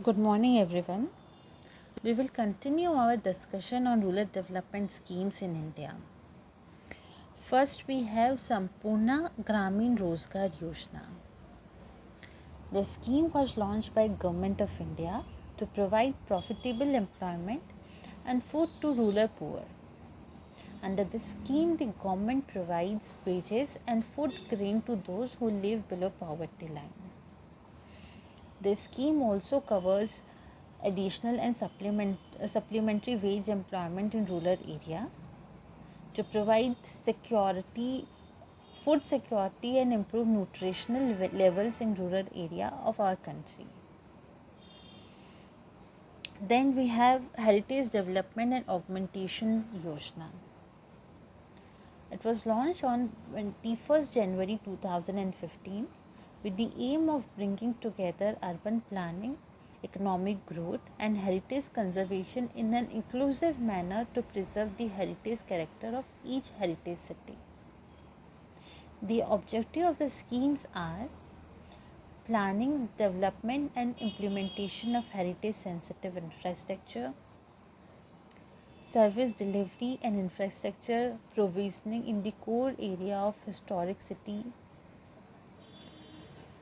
Good morning, everyone. We will continue our discussion on rural development schemes in India. First, we have Sampurna Gramin Rozgar Yojana. The scheme was launched by Government of India to provide profitable employment and food to rural poor. Under this scheme, the government provides wages and food grain to those who live below poverty line. The scheme also covers additional and supplementary wage employment in rural area to provide security, food security and improve nutritional levels in rural area of our country. Then we have Heritage Development and Augmentation Yojana. It was launched on 21st January 2015 with the aim of bringing together urban planning, economic growth and heritage conservation in an inclusive manner to preserve the heritage character of each heritage city. The objective of the schemes are planning, development and implementation of heritage sensitive infrastructure, service delivery and infrastructure provisioning in the core area of historic city,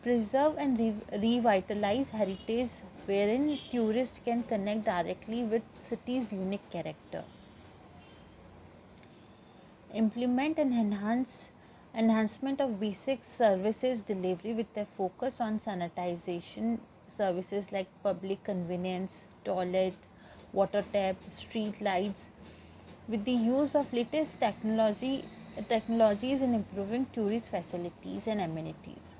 preserve and revitalize heritage wherein tourists can connect directly with city's unique character, implement and enhancement of basic services delivery with a focus on sanitization services like public convenience, toilet, water tap, street lights, with the use of latest technologies in improving tourist facilities and amenities.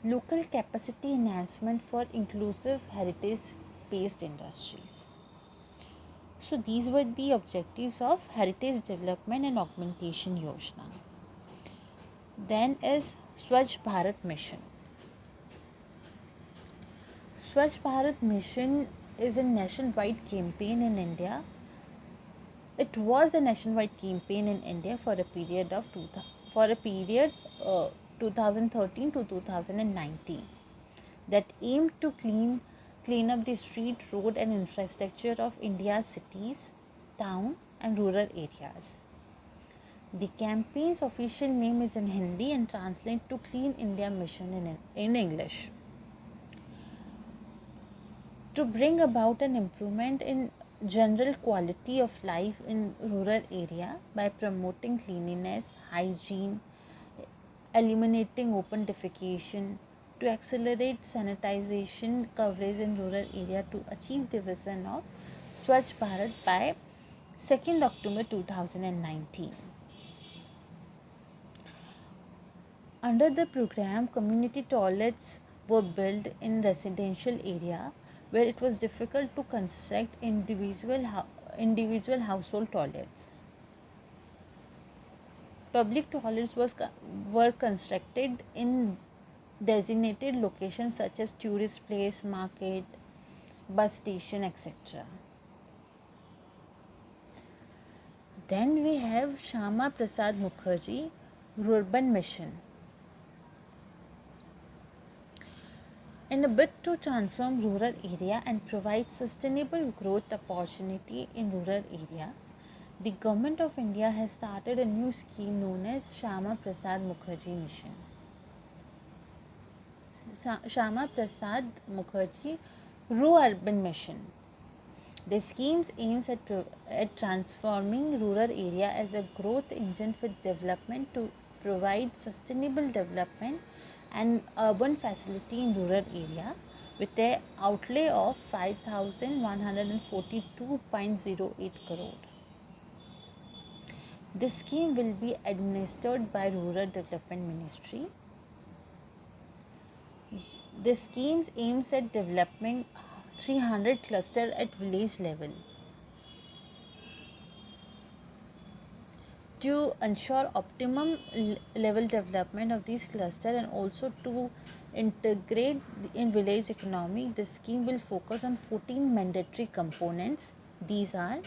Local capacity enhancement for inclusive heritage based industries. So these were the objectives of Heritage Development and Augmentation Yojana. Then is Swachh Bharat Mission. Swachh Bharat Mission is a nationwide campaign in India. It was a nationwide campaign in India for a period of 2013 to 2019 that aimed to clean up the street, road and infrastructure of India's cities, town and rural areas. The campaign's official name is in Hindi and translates to Clean India Mission in English. To bring about an improvement in general quality of life in rural area by promoting cleanliness, hygiene, eliminating open defecation, to accelerate sanitization coverage in rural area to achieve the vision of Swachh Bharat by 2nd October 2019. Under the program, community toilets were built in residential area where it was difficult to construct individual household toilets. Public toilets were constructed in designated locations such as tourist place, market, bus station, etc. Then we have Shyama Prasad Mukherjee Urban Mission. In a bid to transform rural area and provide sustainable growth opportunity in rural area, the Government of India has started a new scheme known as Shyama Prasad Mukherjee Mission. Shyama Prasad Mukherjee Urban Mission. The scheme aims at transforming rural area as a growth engine for development to provide sustainable development and urban facility in rural area with a outlay of 5,142.08 crore. This scheme will be administered by Rural Development Ministry. The scheme aims at developing 300 clusters at village level to ensure optimum level development of these clusters and also to integrate in village economy. The scheme will focus on 14 mandatory components. These are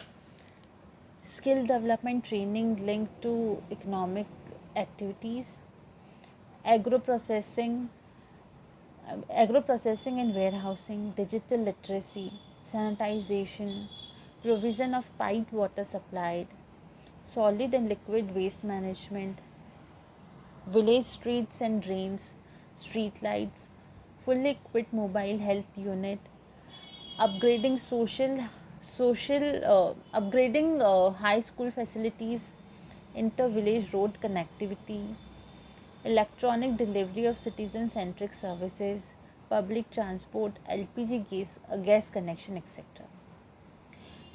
skill development training linked to economic activities, agro processing, agro processing and warehousing, digital literacy, sanitization, provision of piped water supplied, solid and liquid waste management, village streets and drains, street lights, fully equipped mobile health unit, upgrading upgrading high school facilities, inter village road connectivity, electronic delivery of citizen centric services, public transport, LPG gas connection, etc.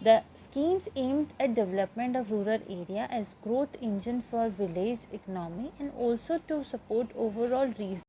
The schemes aimed at development of rural area as growth engine for village economy and also to support overall regional